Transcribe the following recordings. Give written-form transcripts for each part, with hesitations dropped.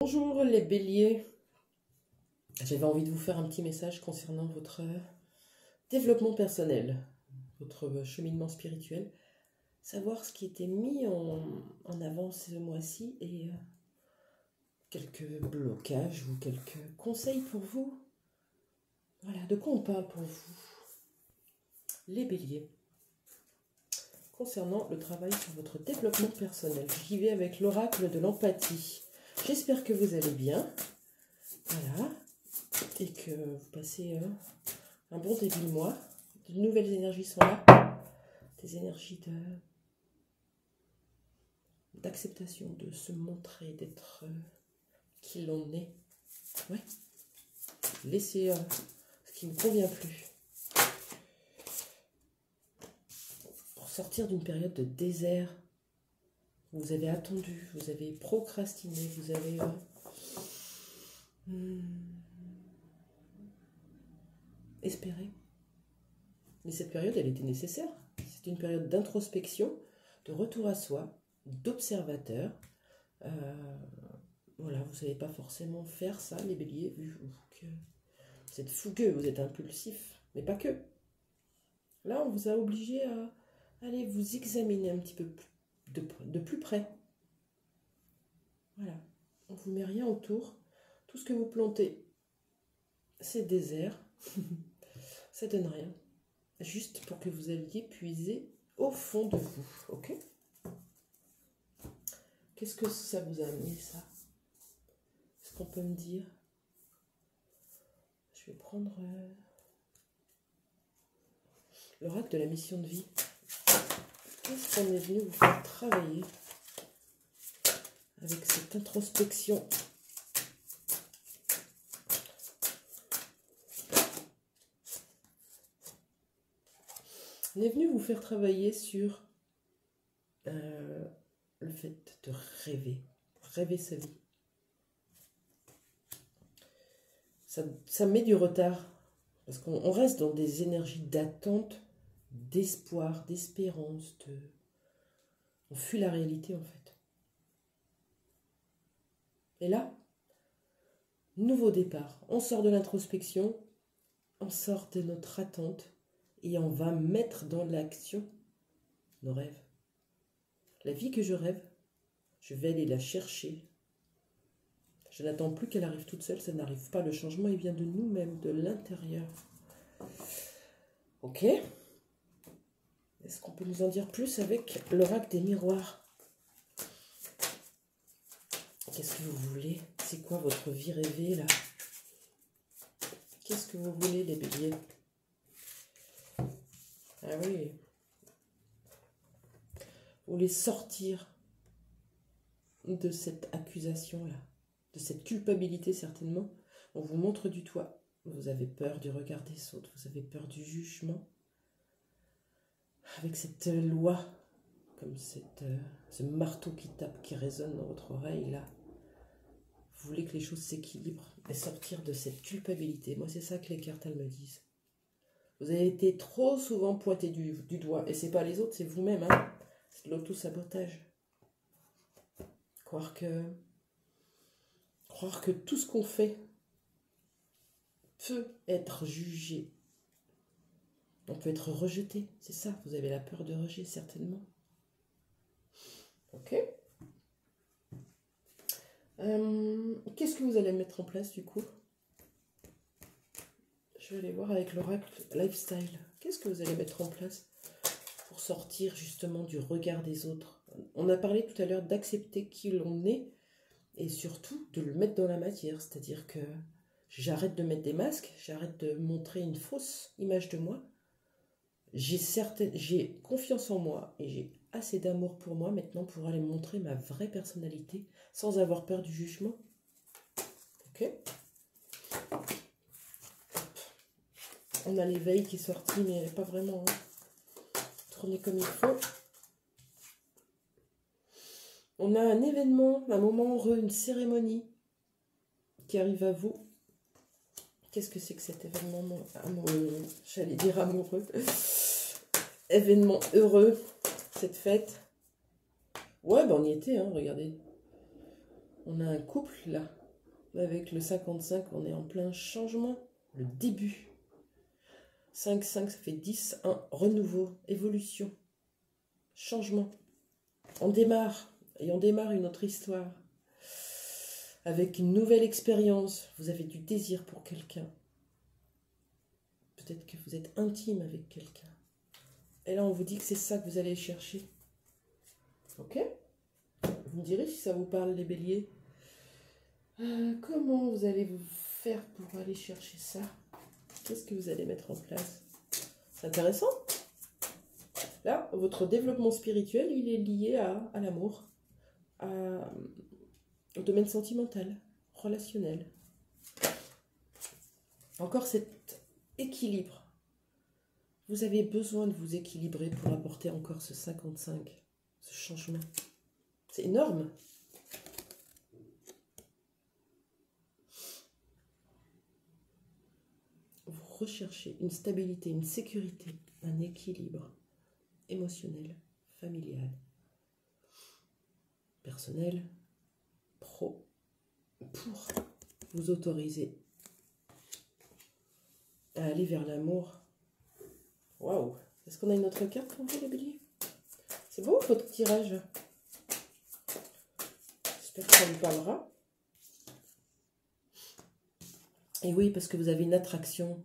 Bonjour les béliers, j'avais envie de vous faire un petit message concernant votre développement personnel, votre cheminement spirituel, savoir ce qui était mis en avant ce mois-ci et quelques blocages ou quelques conseils pour vous. Voilà, de quoi on parle pour vous, les béliers, concernant le travail sur votre développement personnel. J'y vais avec l'oracle de l'empathie. J'espère que vous allez bien, voilà, et que vous passez un bon début de mois. De nouvelles énergies sont là, des énergies d'acceptation, de se montrer, d'être qui l'on est. Ouais. Laissez ce qui ne convient plus. Pour sortir d'une période de désert, vous avez attendu, vous avez procrastiné, vous avez espéré. Mais cette période, elle était nécessaire. C'est une période d'introspection, de retour à soi, d'observateur. Voilà, vous ne savez pas forcément faire ça, les béliers, vu que vous êtes fougueux, vous êtes impulsif, mais pas que. Là, on vous a obligé à aller vous examiner un petit peu de plus près. Voilà, on ne vous met rien autour. Tout ce que vous plantez, c'est désert. Ça donne rien. Juste pour que vous alliez puiser au fond de vous, ok? Qu'est-ce que ça vous a amené, ça? Est-ce qu'on peut me dire? Je vais prendre l'oracle de la mission de vie. Qu'est-ce qu'on est venu vous faire travailler avec cette introspection? On est venu vous faire travailler sur le fait de rêver sa vie. Ça met du retard, parce qu'on reste dans des énergies d'attente, d'espoir, d'espérance, on fuit la réalité en fait. Et là, nouveau départ, on sort de l'introspection, on sort de notre attente, et on va mettre dans l'action nos rêves. La vie que je rêve, je vais aller la chercher. Je n'attends plus qu'elle arrive toute seule, ça n'arrive pas. Le changement, il vient de nous-mêmes, de l'intérieur. Ok? Est-ce qu'on peut nous en dire plus avec l'oracle des miroirs? Qu'est-ce que vous voulez? C'est quoi votre vie rêvée, là? Qu'est-ce que vous voulez, les béliers? Ah oui. Vous voulez sortir de cette accusation-là, de cette culpabilité certainement. On vous montre du doigt. Vous avez peur du regard des autres, vous avez peur du jugement. Avec cette loi, comme ce marteau qui tape, qui résonne dans votre oreille, là. Vous voulez que les choses s'équilibrent et sortir de cette culpabilité. Moi, c'est ça que les cartes, elles me disent. Vous avez été trop souvent pointé du doigt. Et c'est pas les autres, c'est vous-même. Hein. C'est de l'auto-sabotage. Croire que tout ce qu'on fait peut être jugé. On peut être rejeté. C'est ça, vous avez la peur de rejet, certainement. Ok. Qu'est-ce que vous allez mettre en place, du coup? Je vais aller voir avec l'oracle lifestyle. Qu'est-ce que vous allez mettre en place pour sortir justement du regard des autres? On a parlé tout à l'heure d'accepter qui l'on est et surtout de le mettre dans la matière. C'est-à-dire que j'arrête de mettre des masques, j'arrête de montrer une fausse image de moi. J'ai confiance en moi et j'ai assez d'amour pour moi maintenant pour aller montrer ma vraie personnalité sans avoir peur du jugement. Ok? On a l'éveil qui est sorti, mais pas vraiment tourné comme il faut. On a un événement, un moment heureux, une cérémonie qui arrive à vous. Qu'est-ce que c'est que cet événement amoureux? J'allais dire amoureux. Événement heureux, cette fête. Ouais, ben on y était, hein, regardez. On a un couple là. Avec le 55, on est en plein changement. Le début. 5, 5, ça fait 10. 1, renouveau, évolution, changement. On démarre. Et on démarre une autre histoire. Avec une nouvelle expérience. Vous avez du désir pour quelqu'un. Peut-être que vous êtes intime avec quelqu'un. Et là, on vous dit que c'est ça que vous allez chercher. Ok? Vous me direz si ça vous parle, les béliers. Comment vous allez vous faire pour aller chercher ça? Qu'est-ce que vous allez mettre en place? C'est intéressant. Là, votre développement spirituel, il est lié à l'amour, au domaine sentimental, relationnel. Encore cet équilibre. Vous avez besoin de vous équilibrer pour apporter encore ce 55, ce changement. C'est énorme. Vous recherchez une stabilité, une sécurité, un équilibre émotionnel, familial, personnel, pro, pour vous autoriser à aller vers l'amour. Waouh! Est-ce qu'on a une autre carte pour vous, les béliers? C'est beau, votre tirage. J'espère que ça vous parlera. Et oui, parce que vous avez une attraction.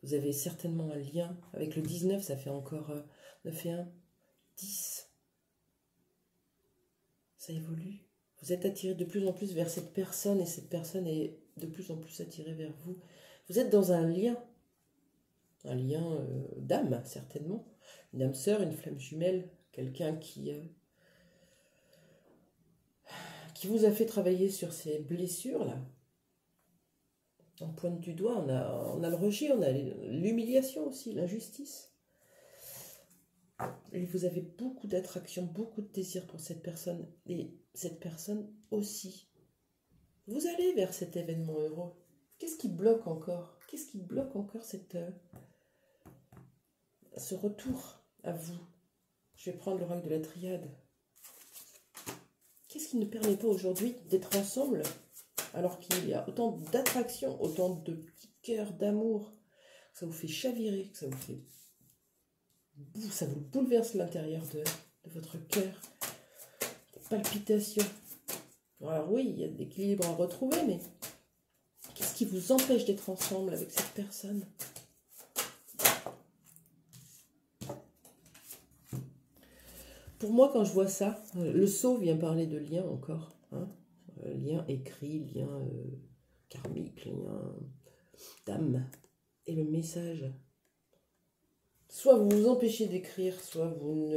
Vous avez certainement un lien. Avec le 19, ça fait encore 9 et 1, 10. Ça évolue. Vous êtes attiré de plus en plus vers cette personne et cette personne est de plus en plus attirée vers vous. Vous êtes dans un lien d'âme, certainement. Une âme sœur, une flamme jumelle, quelqu'un qui vous a fait travailler sur ces blessures-là. On pointe du doigt, on a le rejet, on a l'humiliation aussi, l'injustice. Et vous avez beaucoup d'attraction, beaucoup de désir pour cette personne. Et cette personne aussi. Vous allez vers cet événement heureux. Qu'est-ce qui bloque encore? Qu'est-ce qui bloque encore ce retour à vous? Je vais prendre l'oracle de la triade. Qu'est-ce qui ne permet pas aujourd'hui d'être ensemble alors qu'il y a autant d'attraction, autant de petits cœurs d'amour, que ça vous fait chavirer, que ça vous bouleverse l'intérieur de votre cœur, des palpitations. Alors oui, il y a de l'équilibre à retrouver, mais qu'est-ce qui vous empêche d'être ensemble avec cette personne? Pour moi, quand je vois ça, le sceau vient parler de lien encore, hein, lien écrit, lien karmique, lien d'âme. Et le message, soit vous vous empêchez d'écrire, soit vous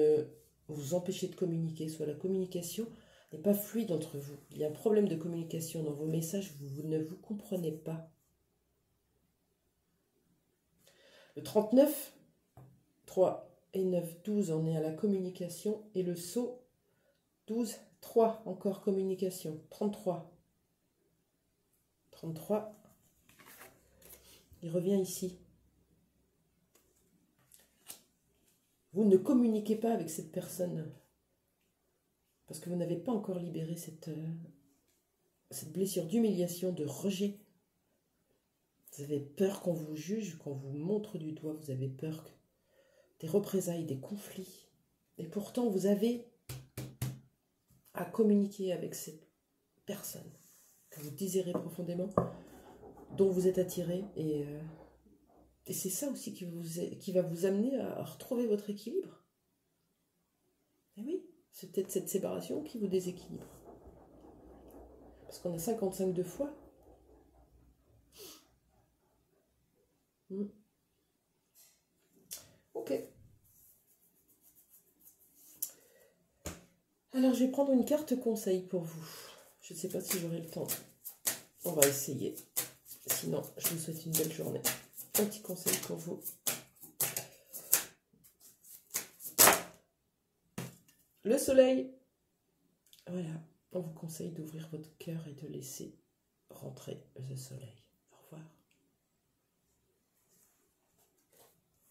vous empêchez de communiquer, soit la communication n'est pas fluide entre vous. Il y a un problème de communication dans vos messages, vous ne vous comprenez pas. Le 39, 3 et 9, 12, on est à la communication. Et le sceau, 12, 3, encore communication. 33. 33, il revient ici. Vous ne communiquez pas avec cette personne parce que vous n'avez pas encore libéré cette blessure d'humiliation, de rejet. Vous avez peur qu'on vous juge, qu'on vous montre du doigt. Vous avez peur des représailles, des conflits. Et pourtant, vous avez à communiquer avec cette personne que vous désirez profondément, dont vous êtes attiré. Et c'est ça aussi qui va vous amener à retrouver votre équilibre. Et oui, c'est peut-être cette séparation qui vous déséquilibre. Parce qu'on a 55 de fois. Ok. Alors, je vais prendre une carte conseil pour vous. Je ne sais pas si j'aurai le temps. On va essayer. Sinon, je vous souhaite une belle journée. Un petit conseil pour vous. Le soleil. Voilà. On vous conseille d'ouvrir votre cœur et de laisser rentrer le soleil. Au revoir.